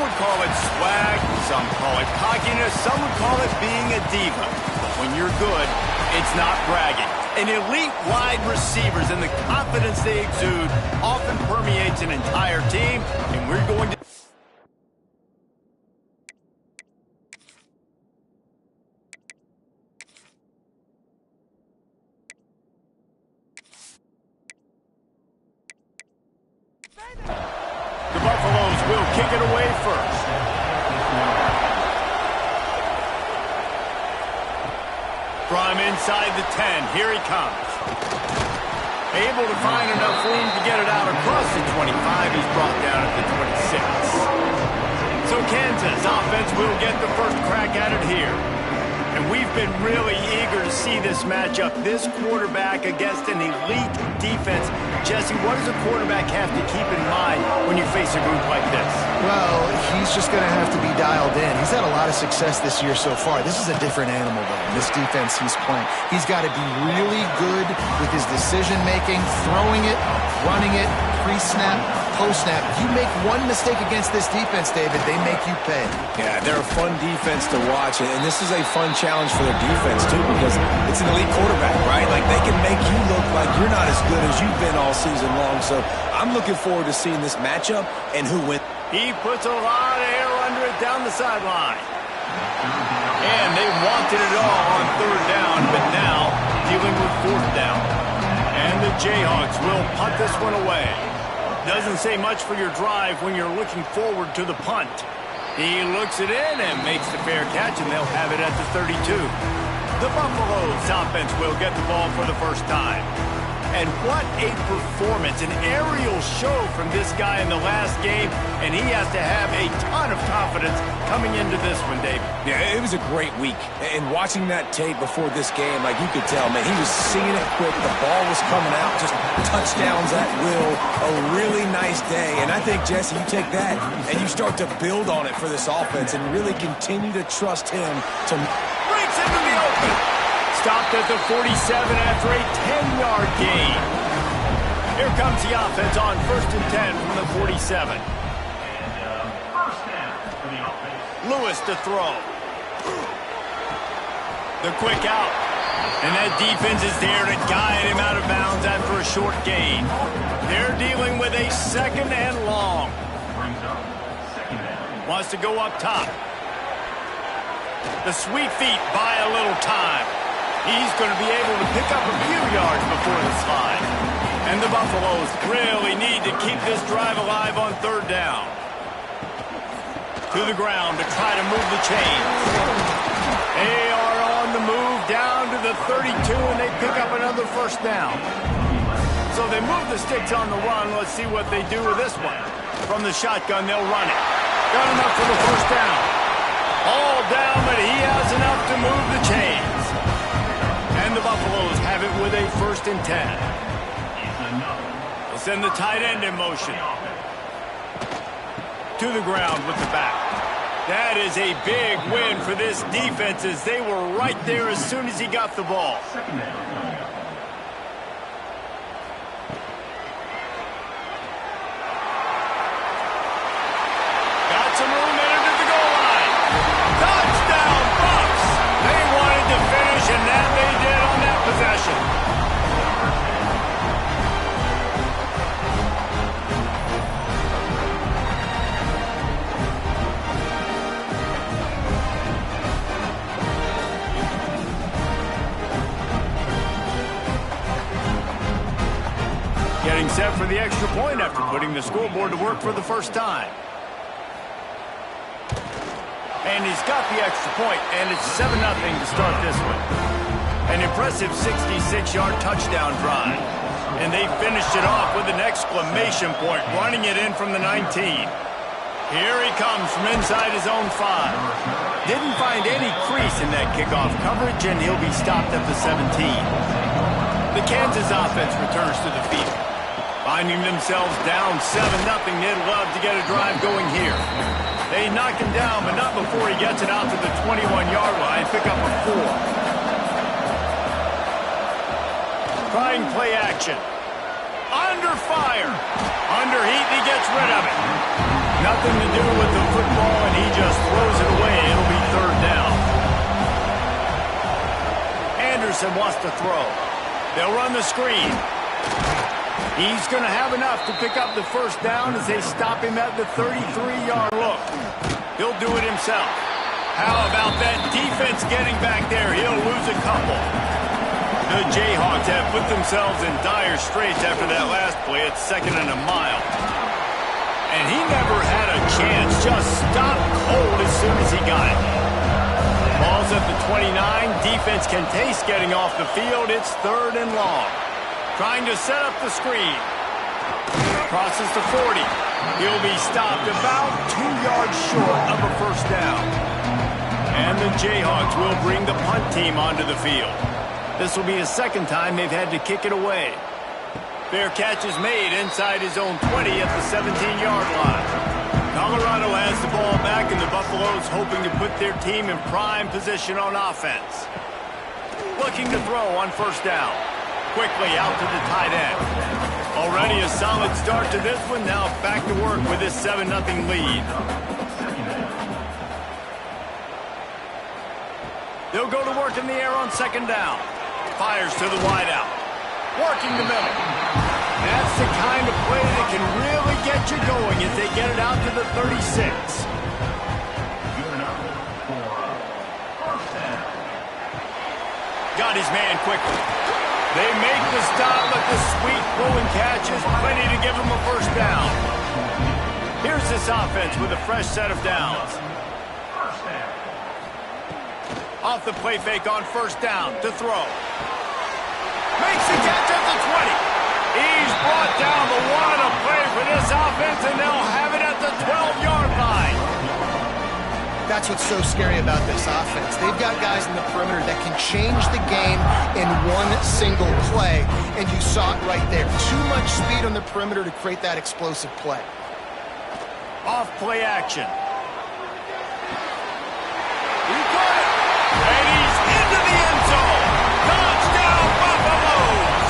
would call it swag, some call it cockiness, some would call it being a diva. But when you're good, it's not bragging. An elite wide receivers and the confidence they exude often permeates an entire team, and we're going to... The Buffaloes will kick it away first. From inside the 10, here he comes. Able to find enough room to get it out across the 25. He's brought down at the 26. So Kansas offense will get the first crack at it here. And we've been really eager to see this matchup. This quarterback against an elite defense. Jesse, what does a quarterback have to keep in mind when you face a group like this? Well, he's just going to have to be dialed in. He's had a lot of success this year so far. This is a different animal, though, this defense he's playing. He's got to be really good with his decision-making, throwing it, running it, pre-snap, post-snap. If you make one mistake against this defense, David, they make you pay. Yeah, they're a fun defense to watch, and this is a fun challenge for their defense, too, because it's an elite quarterback, right? Like, they can make you look like you're not as good as you've been all season long, so I'm looking forward to seeing this matchup and who wins. He puts a lot of air under it down the sideline. And they wanted it all on third down, but now dealing with fourth down. And the Jayhawks will punt this one away. Doesn't say much for your drive when you're looking forward to the punt. He looks it in and makes the fair catch, and they'll have it at the 32. The Buffaloes offense will get the ball for the first time. And what a performance, an aerial show from this guy in the last game, and he has to have a ton of confidence coming into this one, Dave. Yeah, it was a great week. And watching that tape before this game, like you could tell, man, he was seeing it quick. The ball was coming out, just touchdowns at will. A really nice day. And I think, Jesse, you take that and you start to build on it for this offense and really continue to trust him to... Breaks into the open. Stopped at the 47 after a 10-yard gain. Here comes the offense on 1st and 10 from the 47. Lewis to throw. The quick out. And that defense is there to guide him out of bounds after a short gain. They're dealing with a second and long. Wants to go up top. The sweet feet buy a little time. He's going to be able to pick up a few yards before the slide. And the Buffaloes really need to keep this drive alive on third down. To the ground to try to move the chains. They are on the move down to the 32, and they pick up another first down. So they move the sticks on the run. Let's see what they do with this one. From the shotgun, they'll run it. Got enough for the first down. All down, but he has enough to move the chains. And the Buffaloes have it with a 1st and 10. They'll send the tight end in motion. To the ground with the back. That is a big win for this defense as they were right there as soon as he got the ball. Got some room headed to the goal line. Touchdown, Bucks! They wanted to finish, and that they did on that possession. Getting set for the extra point after putting the scoreboard to work for the first time. And he's got the extra point, and it's 7-0 to start this one. An impressive 66-yard touchdown drive. And they finished it off with an exclamation point, running it in from the 19. Here he comes from inside his own 5. Didn't find any crease in that kickoff coverage, and he'll be stopped at the 17. The Kansas offense returns to the field. Finding themselves down 7-0, they'd love to get a drive going here. They knock him down, but not before he gets it out to the 21-yard line, pick up a 4. Trying play action. Under fire. Under heat, he gets rid of it. Nothing to do with the football. Anderson wants to throw. They'll run the screen. He's going to have enough to pick up the first down as they stop him at the 33-yard look. He'll do it himself. How about that defense getting back there? He'll lose a couple. The Jayhawks have put themselves in dire straits after that last play at 2nd and a mile. And he never had a chance. Just stopped cold as soon as he got it. Ball's at the 29. Defense can taste getting off the field. It's 3rd and long. Trying to set up the screen. Crosses the 40. He'll be stopped about 2 yards short of a first down. And the Jayhawks will bring the punt team onto the field. This will be his 2nd time they've had to kick it away. Fair catch is made inside his own 20 at the 17-yard line. Colorado has the ball back, and the Buffaloes hoping to put their team in prime position on offense. Looking to throw on first down. Quickly out to the tight end. Already a solid start to this one. Now back to work with this 7-0 lead. They'll go to work in the air on 2nd down. Fires to the wideout. Working the middle. That's the kind of play that can really get you going as they get it out to the 36. Got his man quickly. They make the stop, but the sweet throwing catch is plenty to give them a first down. Here's this offense with a fresh set of downs. Off the play fake on first down to throw. Makes the catch at the 20. He's brought down the one to play for this offense, and they'll have it at the 12-yard line. That's what's so scary about this offense. They've got guys in the perimeter that can change the game in one single play, and you saw it right there. Too much speed on the perimeter to create that explosive play. Off play action. He got it. And he's into the end zone. Touchdown, Buffaloes!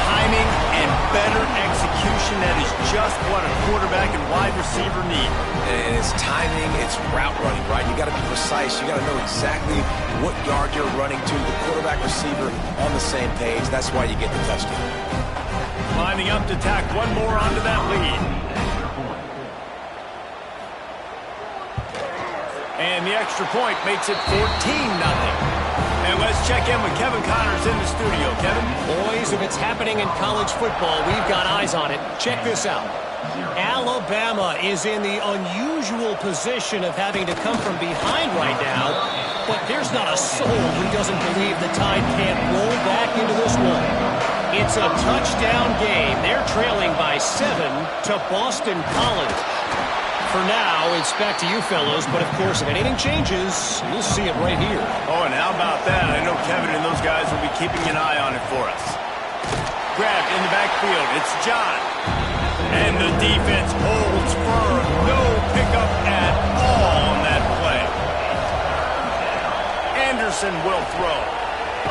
Timing and better execution, that is just what a quarterback and wide receiver need. And it's timing, it's route running, right? You got to be precise. You got to know exactly what yard you're running to. The quarterback receiver on the same page. That's why you get the touchdown. Lining up to tack one more onto that lead. And the extra point makes it 14-0. And let's check in with Kevin Connors in the studio. Kevin? Boys, if it's happening in college football, we've got eyes on it. Check this out. Alabama is in the unusual position of having to come from behind right now, but there's not a soul who doesn't believe the Tide can't roll back into this one. It's a touchdown game. They're trailing by 7 to Boston College. For now, it's back to you fellows, but of course, if anything changes, you'll see it right here. Oh, and how about that? I know Kevin and those guys will be keeping an eye on it for us. Grabbed in the backfield. It's John. And the defense holds firm. No pickup at all on that play. Anderson will throw.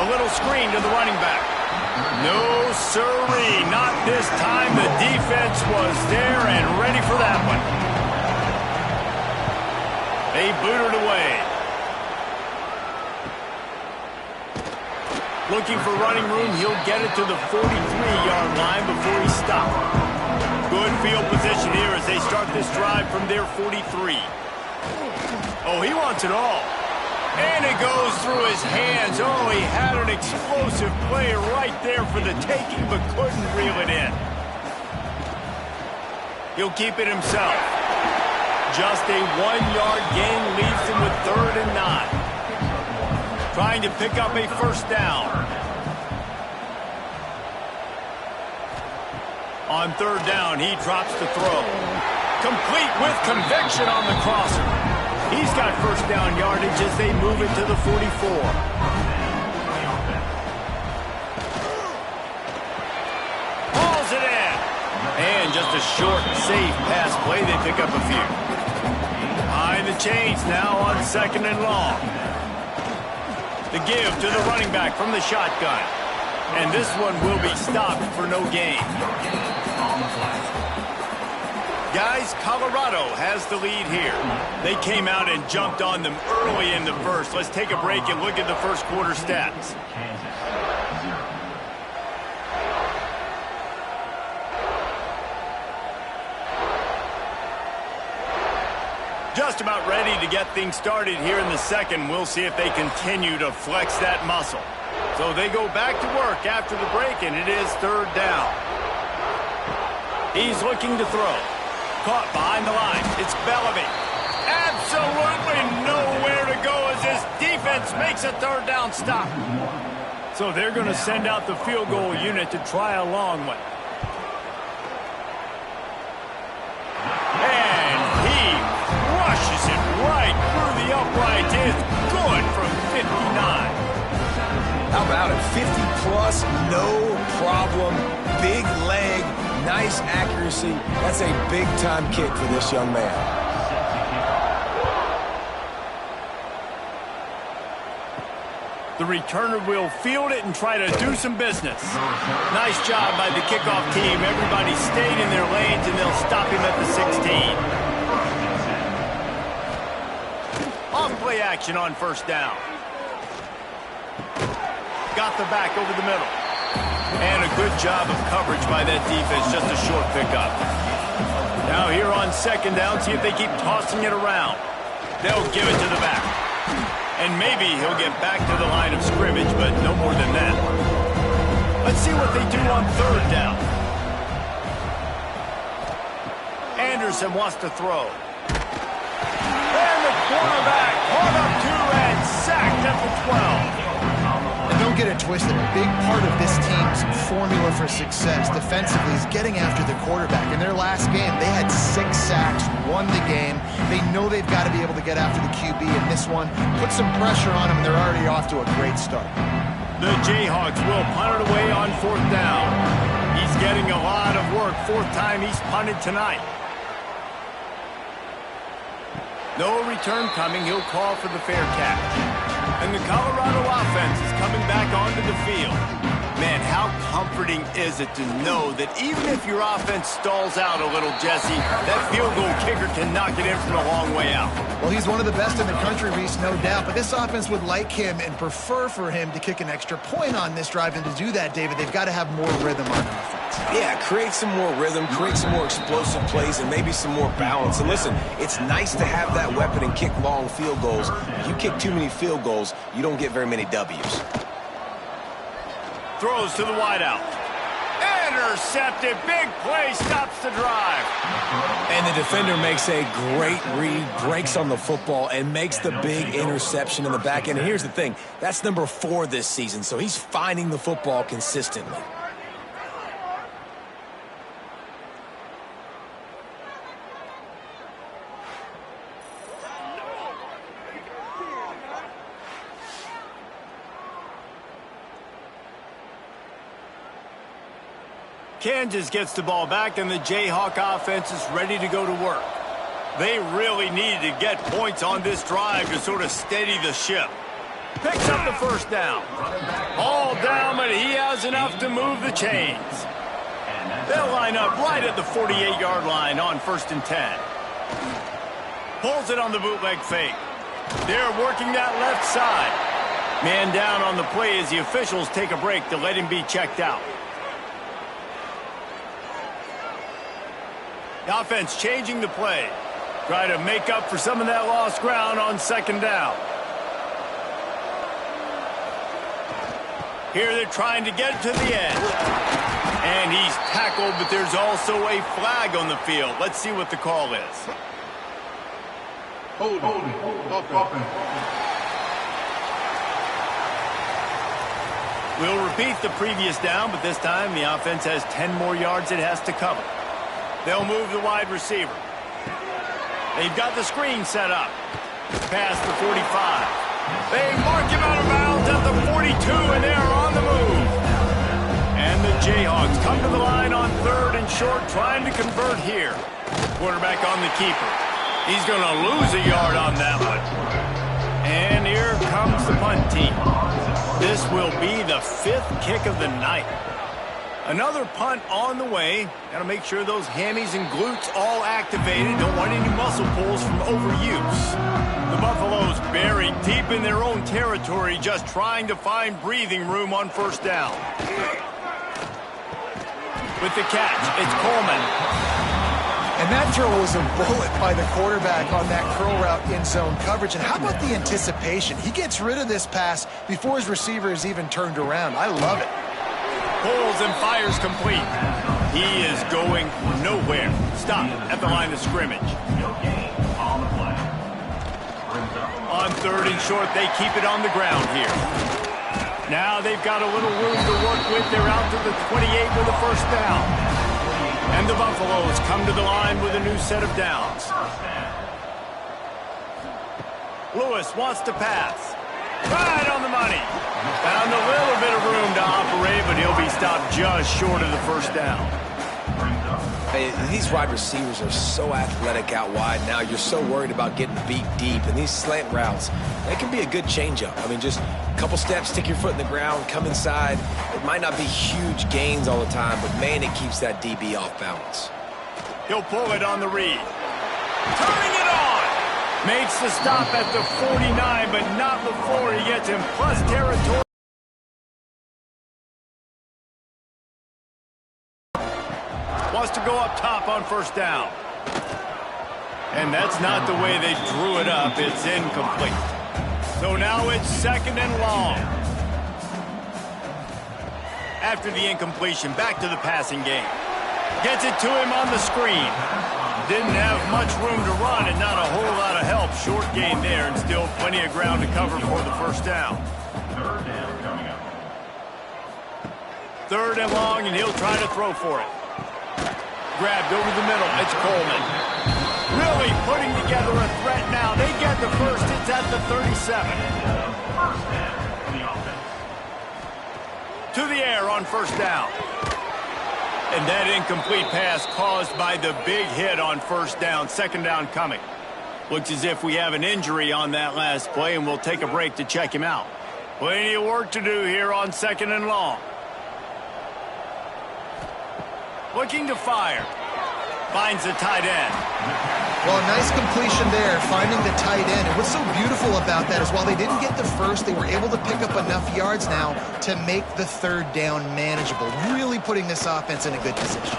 A little screen to the running back. No sirree. Not this time. The defense was there and ready for that one. They booted away. Looking for running room. He'll get it to the 43-yard line before he stopped. Good field position here as they start this drive from their 43. Oh, he wants it all. And it goes through his hands. Oh, he had an explosive play right there for the taking, but couldn't reel it in. He'll keep it himself. Just a 1-yard gain leaves him with 3rd and 9. Trying to pick up a first down. On 3rd down, he drops the throw. Complete with conviction on the crosser. He's got first down yardage as they move it to the 44. Hauls it in. And just a short, safe pass play. They pick up a few. Behind the chains now on 2nd and long. The give to the running back from the shotgun. And this one will be stopped for no gain. Guys, Colorado has the lead here. They came out and jumped on them early in the first. Let's take a break and look at the first quarter stats. Just about ready to get things started here in the second. We'll see if they continue to flex that muscle. So they go back to work after the break, and it is third down. He's looking to throw. Caught behind the line. It's Bellamy. Absolutely nowhere to go as this defense makes a third down stop. So they're going to send out the field goal unit to try a long one. And he rushes it right through the upright. It's good from 59. How about it? 50-plus, no problem. Big leg, nice accuracy. That's a big-time kick for this young man. The returner will field it and try to do some business. Nice job by the kickoff team. Everybody stayed in their lanes, and they'll stop him at the 16. On-play action on first down. Got the back over the middle. And a good job of coverage by that defense. Just a short pickup. Now here on second down, see if they keep tossing it around. They'll give it to the back. And maybe he'll get back to the line of scrimmage, but no more than that. Let's see what they do on third down. Anderson wants to throw. And the quarterback caught up to and sacked at the 12. Don't get it twisted. A big part of this team's formula for success defensively is getting after the quarterback. In their last game, they had 6 sacks, won the game. They know they've got to be able to get after the QB in this one. Put some pressure on them, and they're already off to a great start. The Jayhawks will punt it away on fourth down. He's getting a lot of work. Fourth time he's punted tonight. No return coming. He'll call for the fair catch. And the Colorado offense is coming back onto the field. Man, how comforting is it to know that even if your offense stalls out a little, Jesse, that field goal kicker can knock it in from a long way out. Well, he's one of the best in the country, Reese, no doubt. But this offense would like him and prefer for him to kick an extra point on this drive. And to do that, David, they've got to have more rhythm on offense. Yeah, create some more rhythm, create some more explosive plays, and maybe some more balance. And listen, it's nice to have that weapon and kick long field goals. If you kick too many field goals, you don't get very many W's. Throws to the wideout. Intercepted. Big play. Stops the drive. And the defender makes a great read, breaks on the football, and makes the big interception in the back end. And here's the thing. That's number 4 this season, so he's finding the football consistently. Kansas gets the ball back, and the Jayhawk offense is ready to go to work. They really needed to get points on this drive to sort of steady the ship. Picks up the first down. All down, but he has enough to move the chains. They'll line up right at the 48-yard line on 1st and 10. Pulls it on the bootleg fake. They're working that left side. Man down on the play as the officials take a break to let him be checked out. The offense changing the play. Try to make up for some of that lost ground on second down. Here they're trying to get to the edge. And he's tackled, but there's also a flag on the field. Let's see what the call is. Hold offense. We'll repeat the previous down, but this time the offense has 10 more yards it has to cover. They'll move the wide receiver. They've got the screen set up. Past the 45. They mark him out of bounds at the 42, and they're on the move. And the Jayhawks come to the line on 3rd and short, trying to convert here. Quarterback on the keeper. He's going to lose a yard on that one. And here comes the punt team. This will be the 5th kick of the night. Another punt on the way. Got to make sure those hammies and glutes all activated. Don't want any muscle pulls from overuse. The Buffaloes buried deep in their own territory, just trying to find breathing room on first down. With the catch, it's Coleman. And that throw was a bullet by the quarterback on that curl route in zone coverage. And how about the anticipation? He gets rid of this pass before his receiver is even turned around. I love it. Pulls and fires complete. He is going nowhere. Stop at the line of scrimmage. On third and short, they keep it on the ground here. Now they've got a little room to work with. They're out to the 28 with a first down. And the Buffaloes come to the line with a new set of downs. Lewis wants to pass. Right on the money. Found a little bit of room to operate, but he'll be stopped just short of the first down. Hey, these wide receivers are so athletic out wide now. You're so worried about getting beat deep. And these slant routes, they can be a good changeup. I mean, just a couple steps, stick your foot in the ground, come inside. It might not be huge gains all the time, but, man, it keeps that DB off balance. He'll pull it on the read. Turning it on. Makes the stop at the 49, but not before he gets in plus territory. Wants to go up top on first down. And that's not the way they drew it up. It's incomplete. So now it's second and long. After the incompletion, back to the passing game. Gets it to him on the screen. Didn't have much room to run and not a whole lot of help. Short gain there and still plenty of ground to cover for the first down. Third down coming up. Third and long, and he'll try to throw for it. Grabbed over the middle. It's Coleman. Really putting together a threat now. They get the first. It's at the 37. First down for the offense. To the air on first down. And that incomplete pass caused by the big hit on first down. Second down coming. Looks as if we have an injury on that last play, and we'll take a break to check him out. Plenty of work to do here on second and long. Looking to fire. Finds the tight end. Well, a nice completion there, finding the tight end. And what's so beautiful about that is while they didn't get the first, they were able to pick up enough yards now to make the third down manageable, really putting this offense in a good position.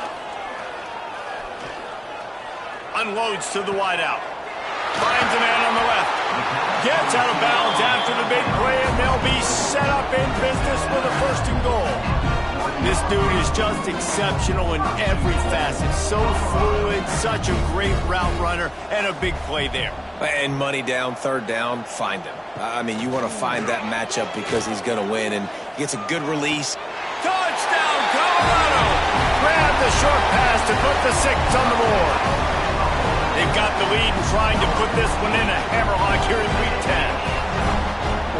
Unloads to the wideout. Finds a man on the left. Gets out of bounds after the big play, and they'll be set up in business with a first and goal. This dude is just exceptional in every facet. So fluid, such a great route runner, and a big play there. And money down, third down, find him. I mean, you want to find that matchup because he's going to win, and he gets a good release. Touchdown, Colorado! Grab the short pass to put the 6 on the board. They've got the lead and trying to put this one in a hammerlock here in Week 10.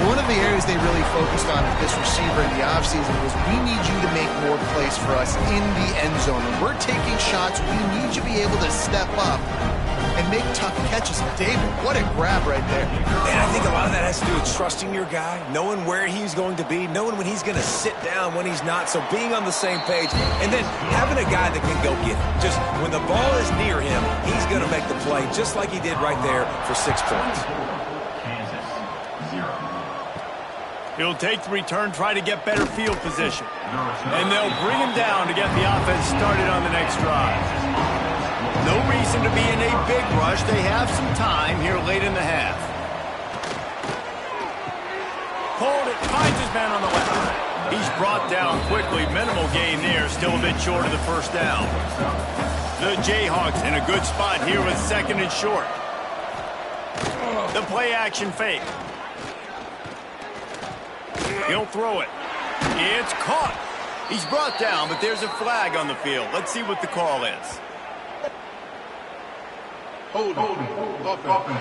One of the areas they really focused on with this receiver in the offseason was we need you to make more plays for us in the end zone. When we're taking shots, we need you to be able to step up and make tough catches. David, what a grab right there. And I think a lot of that has to do with trusting your guy, knowing where he's going to be, knowing when he's going to sit down, when he's not. So being on the same page, and then having a guy that can go get it. Just when the ball is near him, he's going to make the play, just like he did right there for 6 points. Kansas, 0. He'll take the return, try to get better field position. And they'll bring him down to get the offense started on the next drive. No reason to be in a big rush. They have some time here late in the half. Pulled it, finds his man on the left. He's brought down quickly. Minimal gain there, still a bit short of the first down. The Jayhawks in a good spot here with second and short. The play action fake. He'll throw it. It's caught. He's brought down, but there's a flag on the field. Let's see what the call is. Holding. Offense.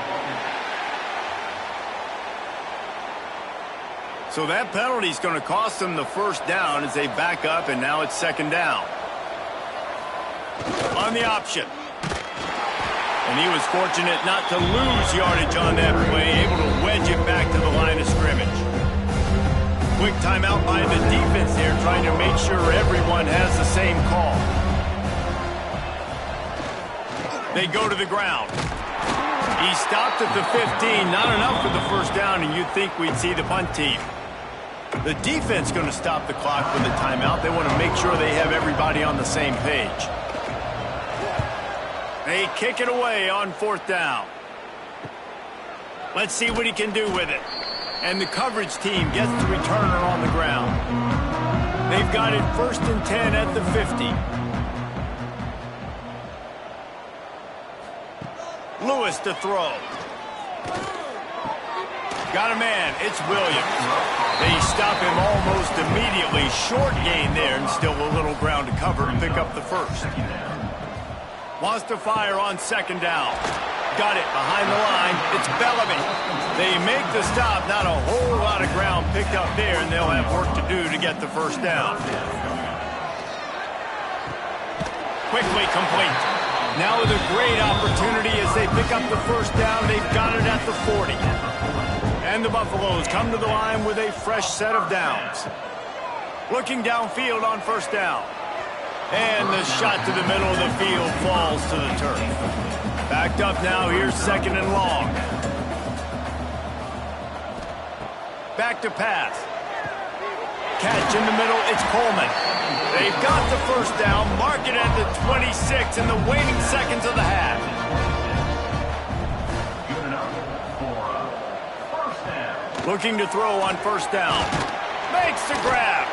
So that penalty is going to cost them the first down as they back up, and now it's second down. On the option. And he was fortunate not to lose yardage on that play, able to wedge it back to the line of scrimmage. Quick timeout by the defense there, trying to make sure everyone has the same call. They go to the ground. He stopped at the 15. Not enough for the first down, and you'd think we'd see the punt team. The defense going to stop the clock with a timeout. They want to make sure they have everybody on the same page. They kick it away on 4th down. Let's see what he can do with it. And the coverage team gets the returner on the ground. They've got it 1st and 10 at the 50. Lewis to throw. Got a man. It's Williams. They stop him almost immediately. Short gain there, and still a little ground to cover and pick up the first. Wants to fire on 2nd down. Got it behind the line. It's Bellamy. They make the stop. Not a whole lot of ground picked up there, and they'll have work to do to get the first down. Quickly complete. Now with a great opportunity as they pick up the first down. They've got it at the 40. And the Buffaloes come to the line with a fresh set of downs. Looking downfield on 1st down. And the shot to the middle of the field falls to the turf. Backed up now, here's 2nd and long. Back to pass. Catch in the middle, it's Coleman. They've got the first down, mark it at the 26 in the waning seconds of the half. Good enough for first down. Looking to throw on 1st down. Makes the grab.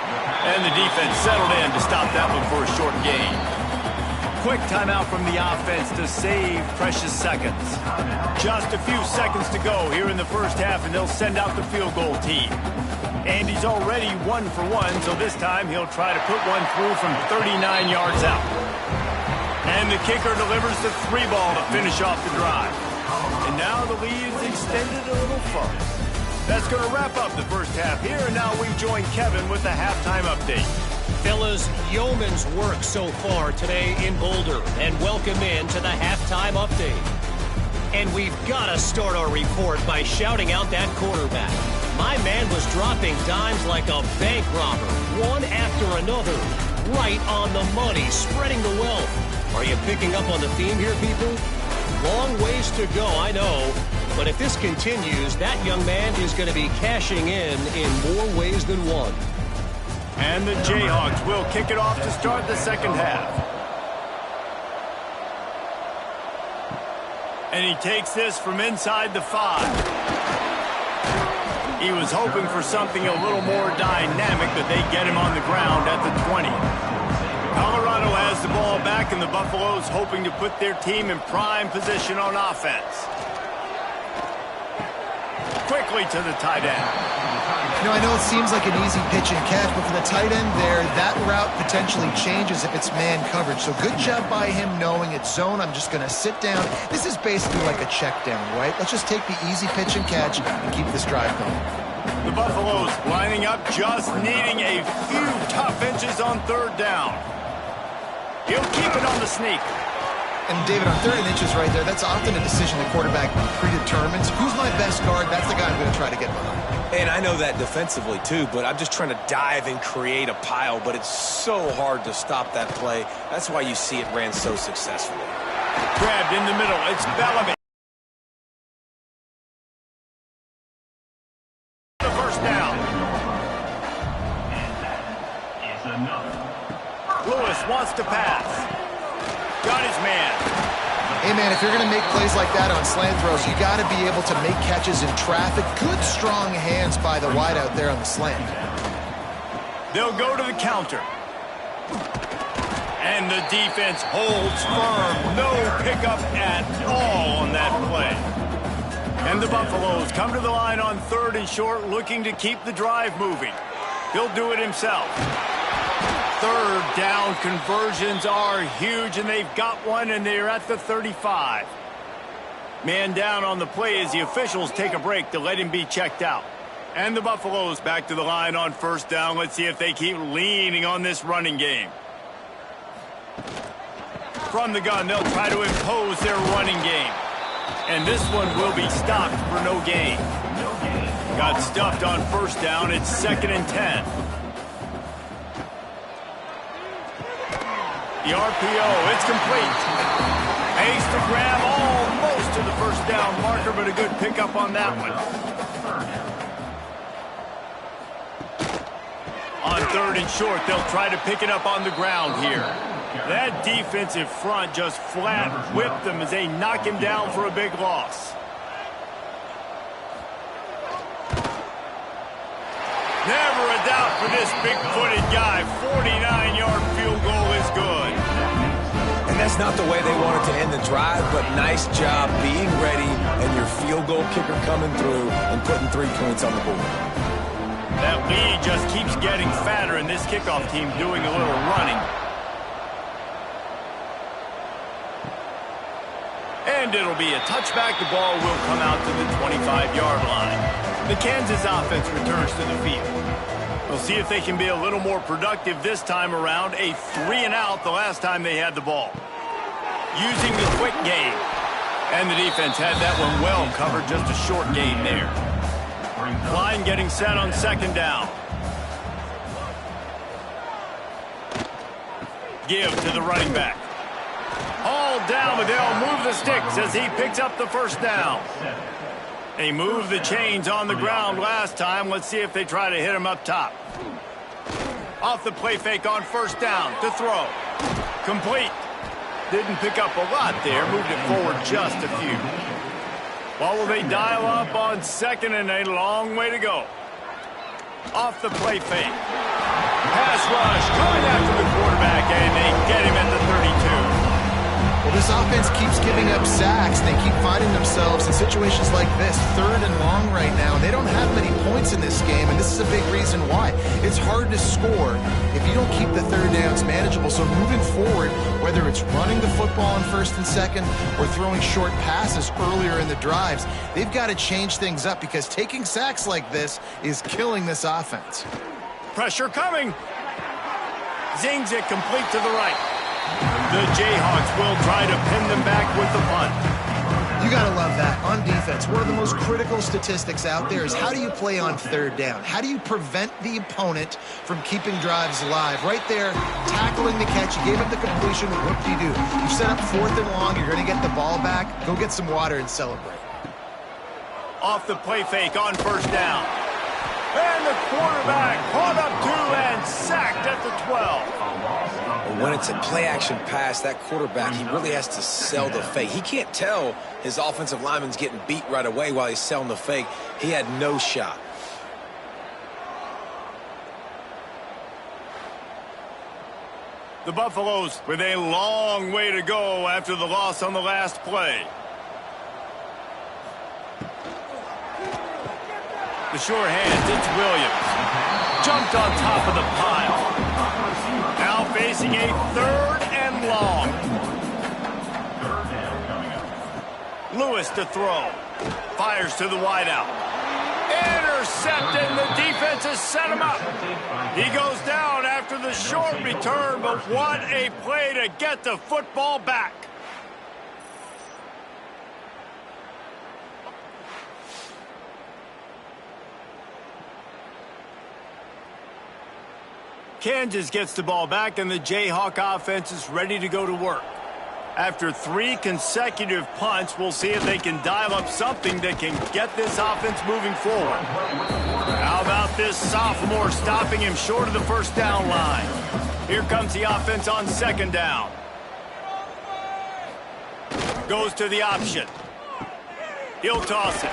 And the defense settled in to stop that one for a short gain. Quick timeout from the offense to save precious seconds. Just a few seconds to go here in the first half, and they'll send out the field goal team. And he's already 1 for 1, so this time he'll try to put one through from 39 yards out. And the kicker delivers the 3 ball to finish off the drive. And now the lead is extended a little further. That's going to wrap up the first half here, and now we join Kevin with the halftime update. Fellas, yeoman's work so far today in Boulder, and welcome in to the halftime update. And we've got to start our report by shouting out that quarterback. My man was dropping dimes like a bank robber, one after another, right on the money, spreading the wealth. Are you picking up on the theme here, people? Long ways to go, I know. But if this continues, that young man is going to be cashing in more ways than one. And the Jayhawks will kick it off to start the second half. And he takes this from inside the 5. He was hoping for something a little more dynamic, but they get him on the ground at the 20. Colorado has the ball back, and the Buffaloes hoping to put their team in prime position on offense. Quickly to the tight end. You know, I know it seems like an easy pitch and catch, but for the tight end there, that route potentially changes if it's man coverage. So good job by him knowing it's zone. I'm just going to sit down. This is basically like a check down, right? Let's just take the easy pitch and catch and keep this drive going. The Buffaloes lining up, just needing a few tough inches on 3rd down. He'll keep it on the sneak. And David, on 3rd and inches right there, that's often a decision the quarterback predetermines. Who's my best guard? That's the guy I'm going to try to get behind. And I know that defensively, too, but I'm just trying to dive and create a pile, but it's so hard to stop that play. That's why you see it ran so successfully. Grabbed in the middle. It's Bellamy. The first down. And that is another. Lewis wants to pass. Got his man. Hey, man, if you're going to make plays like that on slant throws, you got to be able to make catches in traffic. Good, strong hands by the wideout there on the slant. They'll go to the counter. And the defense holds firm. No pickup at all on that play. And the Buffaloes come to the line on 3rd and short, looking to keep the drive moving. He'll do it himself. 3rd down conversions are huge, and they've got one, and they're at the 35. Man down on the play as the officials take a break to let him be checked out. And the Buffaloes back to the line on 1st down. Let's see if they keep leaning on this running game. From the gun, they'll try to impose their running game. And this one will be stopped for no gain. Got stuffed on first down. It's 2nd and 10. The RPO, it's complete. Ace to grab almost to the first down marker, but a good pickup on that one. On 3rd and short, they'll try to pick it up on the ground here. That defensive front just flat whipped them as they knock him down for a big loss. Never a doubt for this big-footed guy. 49-yard field goal is good. And that's not the way they wanted to end the drive, but nice job being ready and your field goal kicker coming through and putting 3 points on the board. That lead just keeps getting fatter, and this kickoff team doing a little running. And it'll be a touchback. The ball will come out to the 25-yard line. The Kansas offense returns to the field. We'll see if they can be a little more productive this time around. A 3-and-out the last time they had the ball. Using the quick game. And the defense had that one well covered, just a short gain there. Klein getting set on 2nd down. Give to the running back. All down, but they'll move the sticks as he picks up the first down. They moved the chains on the ground last time. Let's see if they try to hit him up top. Off the play fake on 1st down to throw. Complete. Didn't pick up a lot there. Moved it forward just a few. Well, will they dial up on 2nd and a long way to go? Off the play fake. Pass rush coming after the quarterback, and they get him at the 32. Well, this offense keeps giving up sacks. They keep finding themselves in situations like this, 3rd and long right now. They don't have many points in this game, and this is a big reason why. It's hard to score if you don't keep the 3rd downs manageable. So moving forward, whether it's running the football on 1st and 2nd or throwing short passes earlier in the drives, they've got to change things up because taking sacks like this is killing this offense. Pressure coming. Zings it complete to the right. The Jayhawks will try to pin them back with the punt. You got to love that. On defense, one of the most critical statistics out there is how do you play on 3rd down? How do you prevent the opponent from keeping drives alive? Right there, tackling the catch. You gave up the completion. What do? You set up 4th and long. You're going to get the ball back. Go get some water and celebrate. Off the play fake on 1st down. And the quarterback caught up to and sacked at the 12. When it's a play-action pass, that quarterback, he really has to sell the fake. He can't tell his offensive lineman's getting beat right away while he's selling the fake. He had no shot. The Buffaloes with a long way to go after the loss on the last play. The sure hands, it's Williams. Jumped on top of the pile. Now facing a 3rd and long. Lewis to throw. Fires to the wideout. Intercepted, the defense has set him up. He goes down after the short return, but what a play to get the football back. Kansas gets the ball back, and the Jayhawk offense is ready to go to work. After 3 consecutive punts, we'll see if they can dial up something that can get this offense moving forward. How about this sophomore stopping him short of the 1st down line? Here comes the offense on 2nd down. Goes to the option. He'll toss it.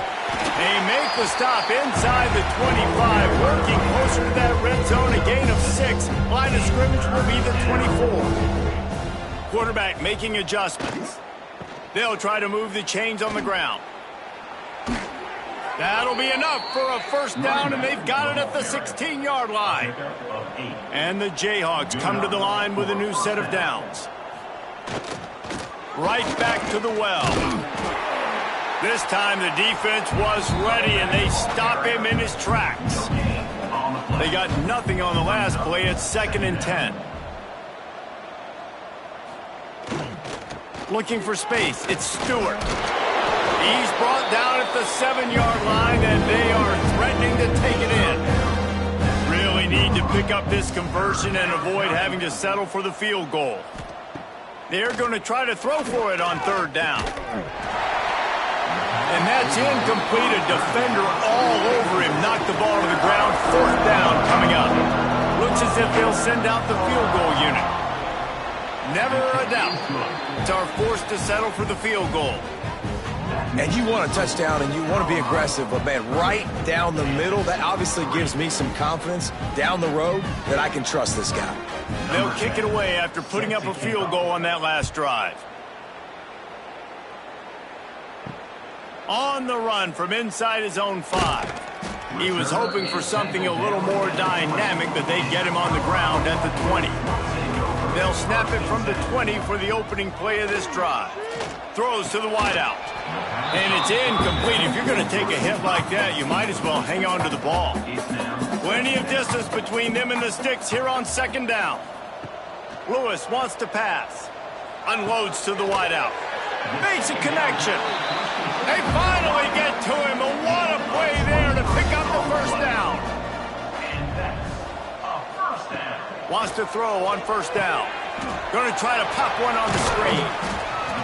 They make the stop inside the 25, working closer to that red zone, a gain of 6. Line of scrimmage will be the 24. Quarterback making adjustments. They'll try to move the chains on the ground. That'll be enough for a 1st down, and they've got it at the 16-yard line. And the Jayhawks come to the line with a new set of downs. Right back to the well. This time the defense was ready, and they stop him in his tracks. They got nothing on the last play. It's 2nd and 10. Looking for space. It's Stewart. He's brought down at the 7-yard line, and they are threatening turning to take it in. Really need to pick up this conversion and avoid having to settle for the field goal. They're going to try to throw for it on third down. And that's incomplete. A defender all over him. Knocked the ball to the ground. Fourth down coming up. Looks as if they'll send out the field goal unit. Never a doubt. It's our forced to settle for the field goal. And you want a touchdown and you want to be aggressive, but man, right down the middle, that obviously gives me some confidence down the road that I can trust this guy. They'll kick it away after putting up a field goal on that last drive. On the run from inside his own 5. He was hoping for something a little more dynamic, but they get him on the ground at the 20. They'll snap it from the 20 for the opening play of this drive. Throws to the wideout. And it's incomplete. If you're going to take a hit like that, you might as well hang on to the ball. Plenty of distance between them and the sticks here on second down. Lewis wants to pass. Unloads to the wideout. Makes a connection. They finally get to him. And what a play there to pick up the first down. Wants to throw on first down. Going to try to pop one on the screen.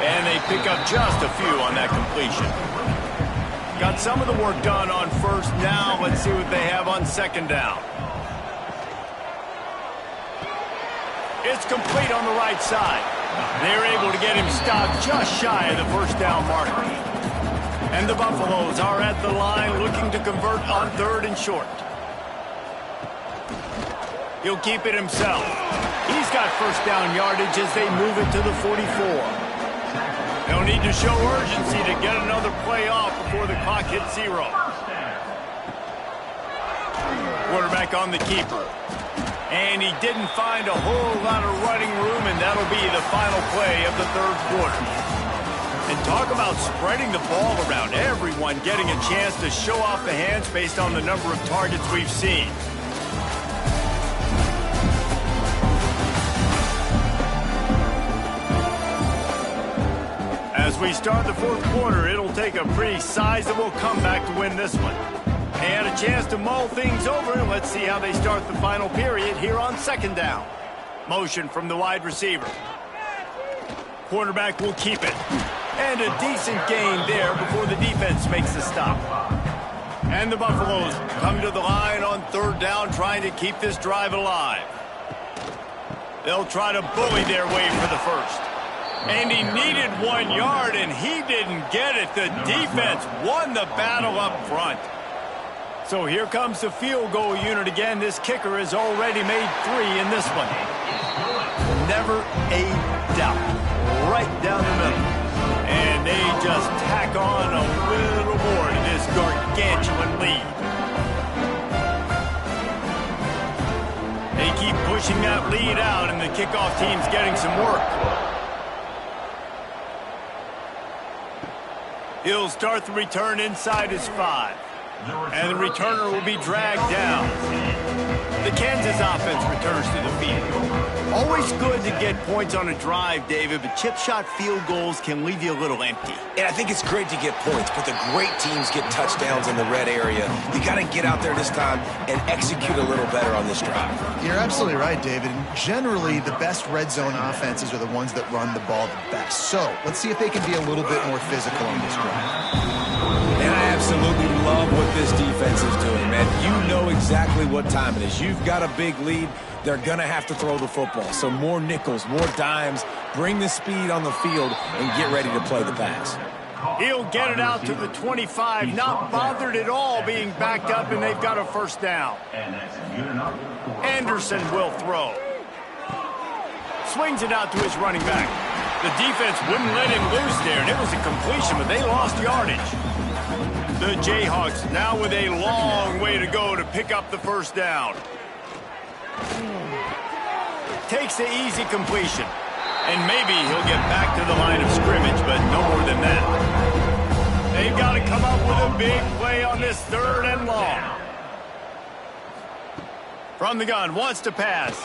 And they pick up just a few on that completion. Got some of the work done on first. Now let's see what they have on second down. It's complete on the right side. They're able to get him stopped just shy of the first down marker. And the Buffaloes are at the line looking to convert on third and short. He'll keep it himself. He's got first down yardage as they move it to the 44. They'll need to show urgency to get another play off before the clock hits 0. Quarterback on the keeper. And he didn't find a whole lot of running room, and that'll be the final play of the third quarter. And talk about spreading the ball around. Everyone getting a chance to show off the hands based on the number of targets we've seen. As we start the fourth quarter, it'll take a pretty sizable comeback to win this one. They had a chance to mull things over. Let's see how they start the final period here on second down. Motion from the wide receiver. Quarterback will keep it. And a decent gain there before the defense makes the stop. And the Buffaloes come to the line on third down, trying to keep this drive alive. They'll try to bully their way for the first. And he needed 1 yard, and he didn't get it. The defense won the battle up front. So here comes the field goal unit again. This kicker has already made 3 in this one. Never a doubt. Right down the middle. And they just tack on a little more to this gargantuan lead. They keep pushing that lead out, and the kickoff team's getting some work. He'll start the return inside his 5. And the returner will be dragged down. The Kansas offense returns to the field. Always good to get points on a drive, David, but chip shot field goals can leave you a little empty. And I think it's great to get points, but the great teams get touchdowns in the red area. You got to get out there this time and execute a little better on this drive. You're absolutely right, David. And generally, the best red zone offenses are the ones that run the ball the best. So let's see if they can be a little bit more physical on this drive. And I absolutely love what this defense is doing, man. You know exactly what time it is. You've got a big lead. They're going to have to throw the football. So more nickels, more dimes, bring the speed on the field, and get ready to play the pass. He'll get it out to the 25, not bothered at all being backed up, and they've got a first down. Anderson will throw. Swings it out to his running back. The defense wouldn't let him loose there, and it was a completion, but they lost yardage. The Jayhawks now with a long way to go to pick up the first down. Takes the easy completion. And maybe he'll get back to the line of scrimmage, but no more than that. They've got to come up with a big play on this third and long. From the gun, wants to pass.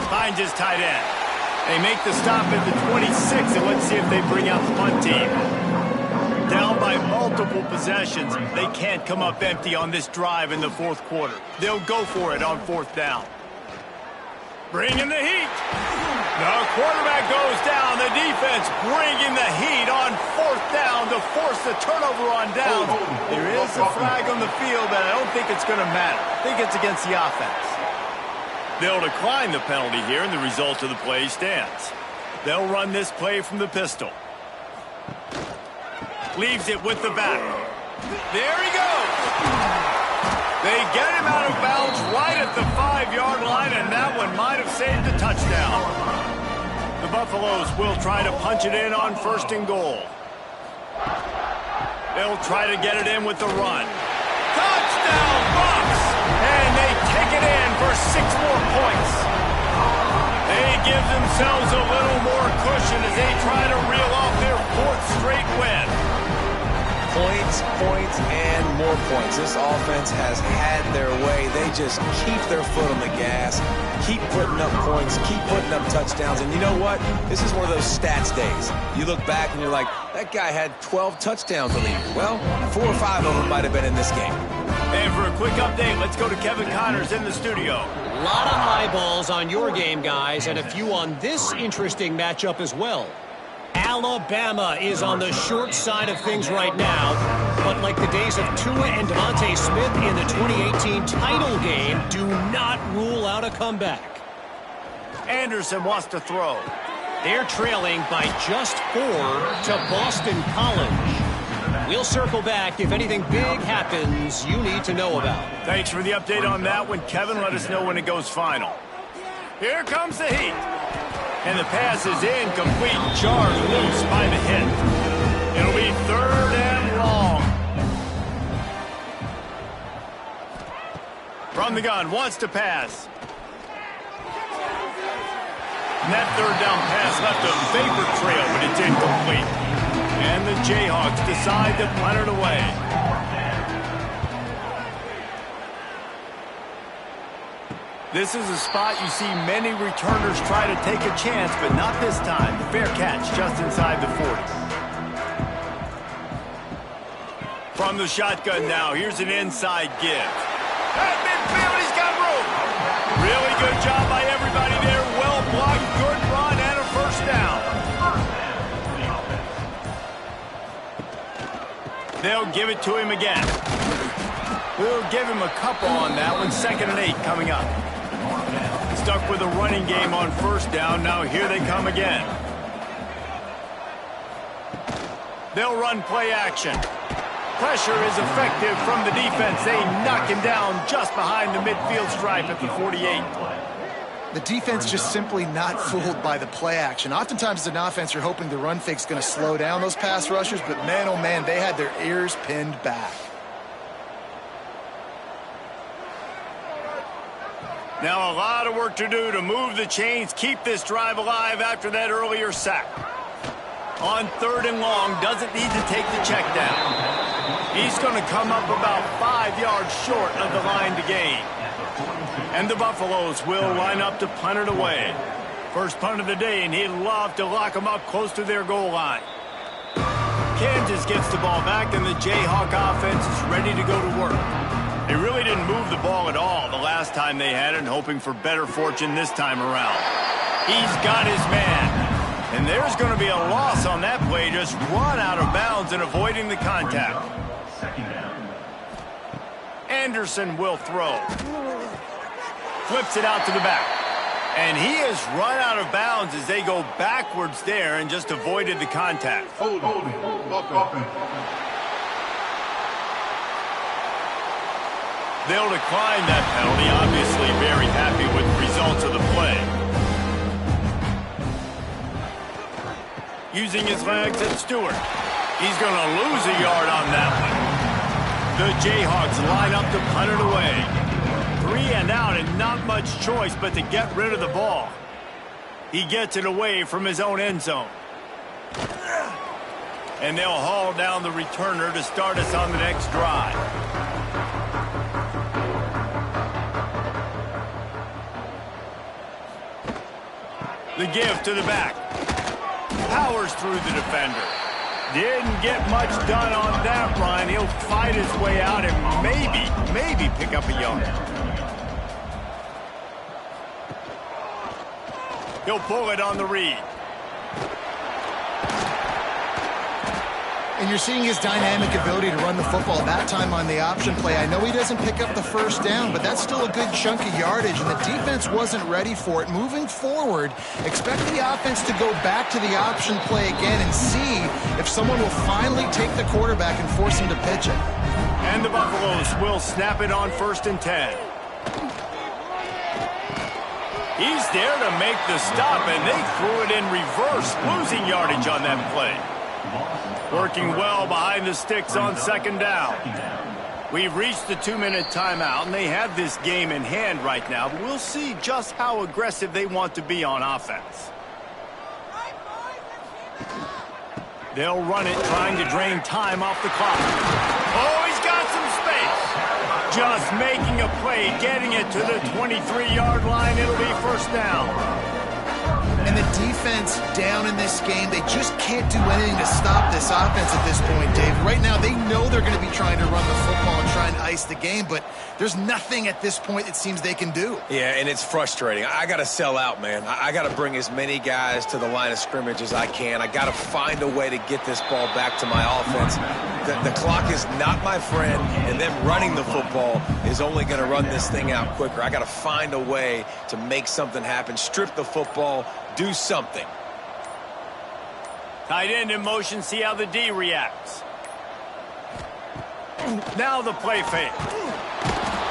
Finds his tight end. They make the stop at the 26, and let's see if they bring out the punt team. Down by multiple possessions, they can't come up empty on this drive in the fourth quarter. They'll go for it on fourth down. Bringing the heat. The quarterback goes down. The defense bringing the heat on fourth down to force the turnover on downs. There is a flag on the field, but I don't think it's going to matter. I think it's against the offense. They'll decline the penalty here, and the result of the play stands. They'll run this play from the pistol. Leaves it with the back. There he goes. They get him out of bounds right at the 5-yard line, and that one might have saved a touchdown. The Buffaloes will try to punch it in on first and goal. They'll try to get it in with the run. Touchdown, Bucs! And they take it in for 6 more points. They give themselves a little more cushion as they try to reel off their 4th straight win. Points, points, and more points. This offense has had their way. They just keep their foot on the gas, keep putting up points, keep putting up touchdowns. And you know what? This is one of those stats days. You look back and you're like, that guy had 12 touchdowns on the year. Well, 4 or 5 of them might have been in this game. And for a quick update, let's go to Kevin Connors in the studio. A lot of eyeballs on your game, guys, and a few on this interesting matchup as well. Alabama is on the short side of things right now, but like the days of Tua and Devontae Smith in the 2018 title game, do not rule out a comeback. Anderson wants to throw. They're trailing by just 4 to Boston College. We'll circle back if anything big happens you need to know about. Thanks for the update on that one, Kevin. Let us know when it goes final. Here comes the heat. And the pass is incomplete, jarred loose by the hit. It'll be 3rd and long. From the gun, wants to pass. And that 3rd down pass left a vapor trail, but it's incomplete. And the Jayhawks decide to punt it away. This is a spot you see many returners try to take a chance, but not this time. The fair catch just inside the 40. From the shotgun now, here's an inside give. At midfield, he's got room. Really good job by everybody there. Well blocked, good run, and a first down. They'll give it to him again. We'll give him a couple on that one. 2nd and 8 coming up. Stuck with a running game on first down. Now here they come again. They'll run play action. Pressure is effective from the defense. They knock him down just behind the midfield stripe at the 48. The defense just simply not fooled by the play action. Oftentimes as an offense, you're hoping the run fake's going to slow down those pass rushers, but man, oh man, they had their ears pinned back. Now a lot of work to do to move the chains, keep this drive alive after that earlier sack. On 3rd and long, doesn't need to take the check down. He's going to come up about 5 yards short of the line to gain. And the Buffaloes will line up to punt it away. First punt of the day, and he'd love to lock them up close to their goal line. Kansas gets the ball back, and the Jayhawk offense is ready to go to work. They really didn't move the ball at all the last time they had it, and hoping for better fortune this time around. He's got his man. And there's going to be a loss on that play, just run out of bounds and avoiding the contact. Anderson will throw. Flips it out to the back. And he has run out of bounds as they go backwards there and just avoided the contact. They'll decline that penalty, obviously very happy with the results of the play. Using his legs at Stewart. He's going to lose a yard on that one. The Jayhawks line up to punt it away. 3 and out and not much choice but to get rid of the ball. He gets it away from his own end zone. And they'll haul down the returner to start us on the next drive. The give to the back. Powers through the defender. Didn't get much done on that run. He'll fight his way out and maybe pick up a yard. He'll pull it on the read. And you're seeing his dynamic ability to run the football, that time on the option play. I know he doesn't pick up the first down, but that's still a good chunk of yardage, and the defense wasn't ready for it. Moving forward, expect the offense to go back to the option play again and see if someone will finally take the quarterback and force him to pitch it. And the Buffaloes will snap it on 1st and 10. He's there to make the stop, and they threw it in reverse, losing yardage on that play. Working well behind the sticks on 2nd down. We've reached the 2-minute timeout, and they have this game in hand right now, but we'll see just how aggressive they want to be on offense. They'll run it, trying to drain time off the clock. Oh, he's got some space. Just making a play, getting it to the 23-yard line. It'll be 1st down. And the defense down in this game, they just can't do anything to stop this offense at this point, Dave. Right now, they know they're going to be trying to run the football and try and ice the game, but there's nothing at this point it seems they can do. Yeah, and it's frustrating. I got to sell out, man. I got to bring as many guys to the line of scrimmage as I can. I got to find a way to get this ball back to my offense. The clock is not my friend, and them running the football is only going to run this thing out quicker. I got to find a way to make something happen, strip the football, do something. Tight end in motion, see how the D reacts. Now the play fake.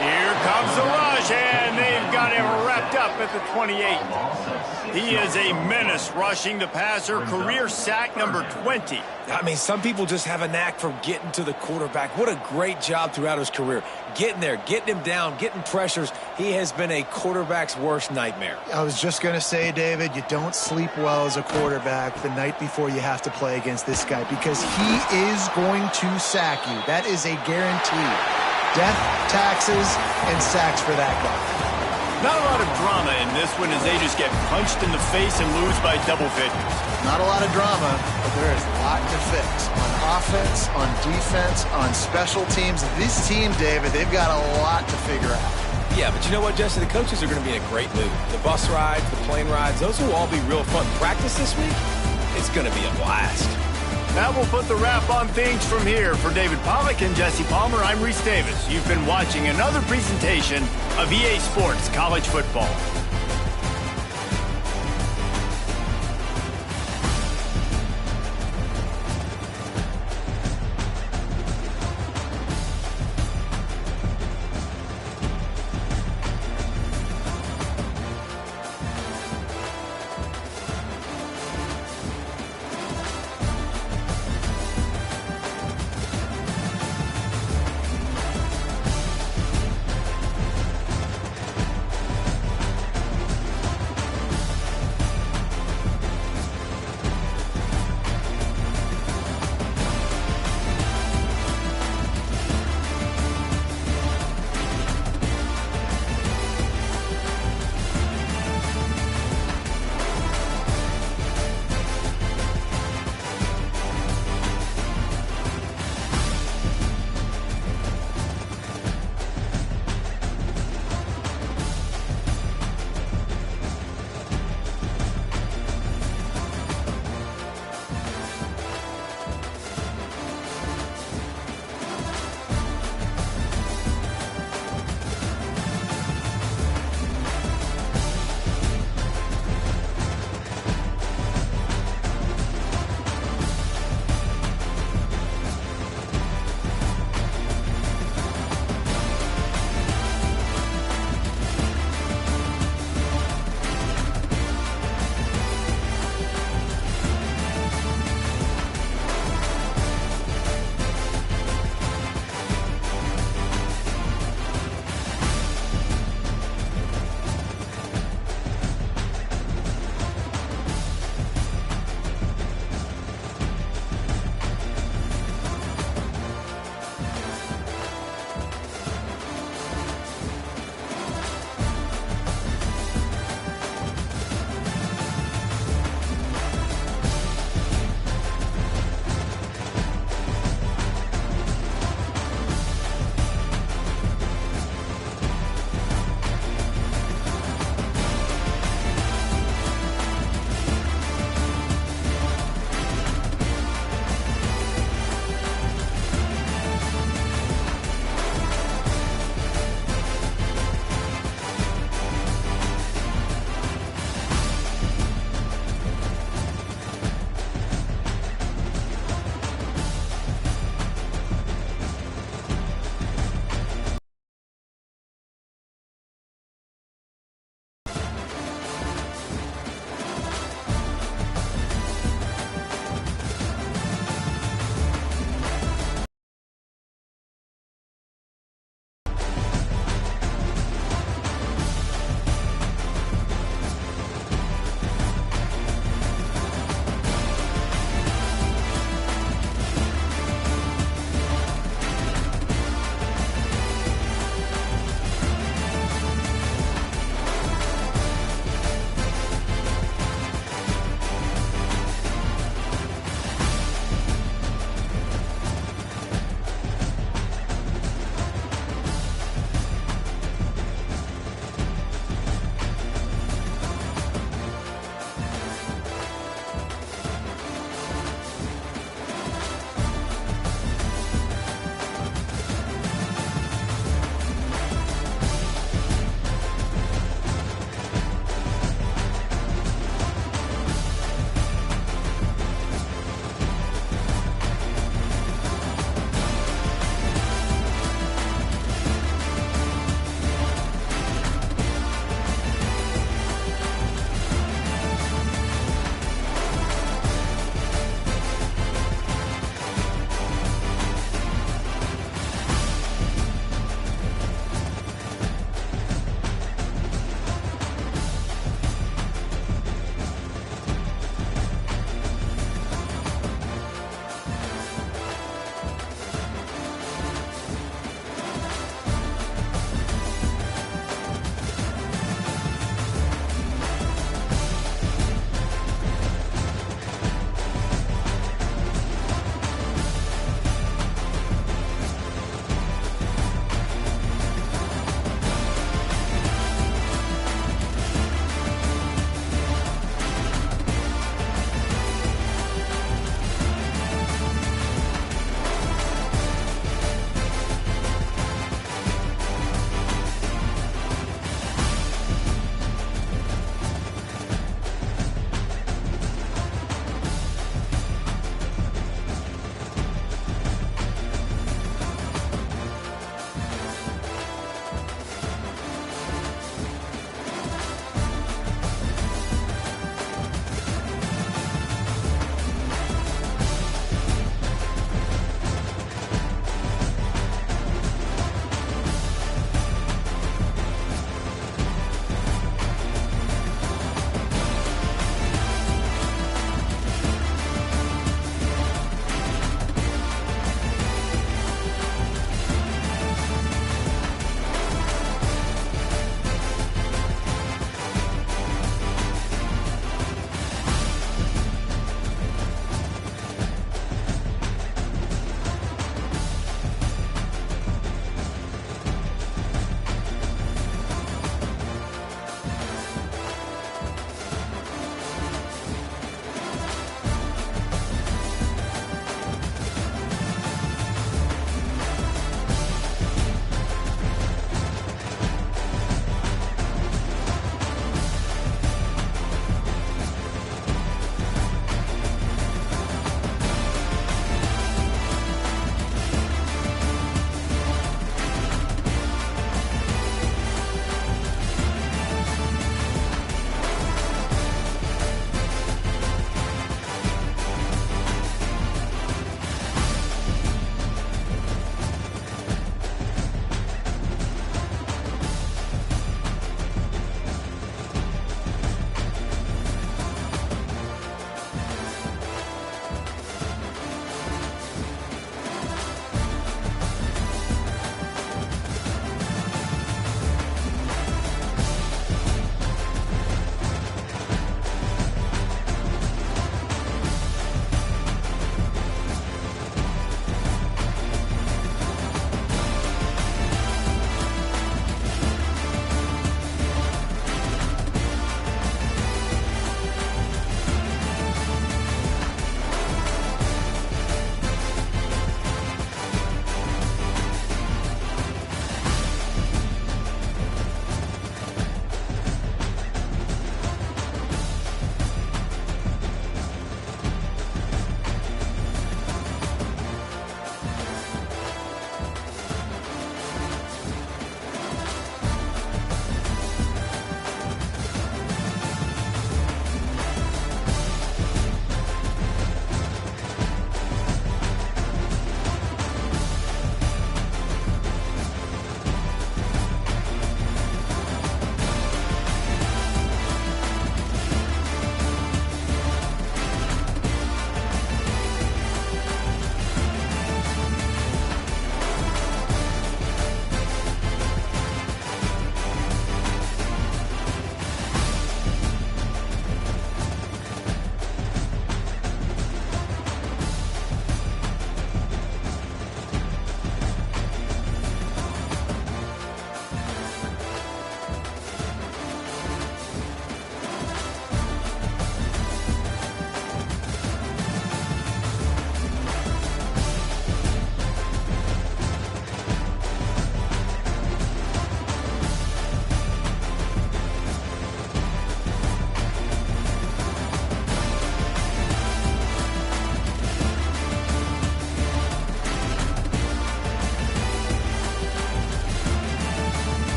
Here comes the rush, and they've got him wrapped up at the 28. He is a menace rushing the passer, career sack number 20. I mean, some people just have a knack for getting to the quarterback. What a great job throughout his career. Getting there, getting him down, getting pressures. He has been a quarterback's worst nightmare. I was just going to say, David, you don't sleep well as a quarterback the night before you have to play against this guy because he is going to sack you. That is a guarantee. Death, taxes, and sacks for that guy. Not a lot of drama in this one as they just get punched in the face and lose by double figures. Not a lot of drama, but there is a lot to fix. On offense, on defense, on special teams. This team, David, they've got a lot to figure out. Yeah, but you know what, Jesse? The coaches are going to be in a great mood. The bus rides, the plane rides, those will all be real fun. Practice this week, it's going to be a blast. That will put the wrap on things from here. For David Pollack and Jesse Palmer, I'm Reese Davis. You've been watching another presentation of EA Sports College Football.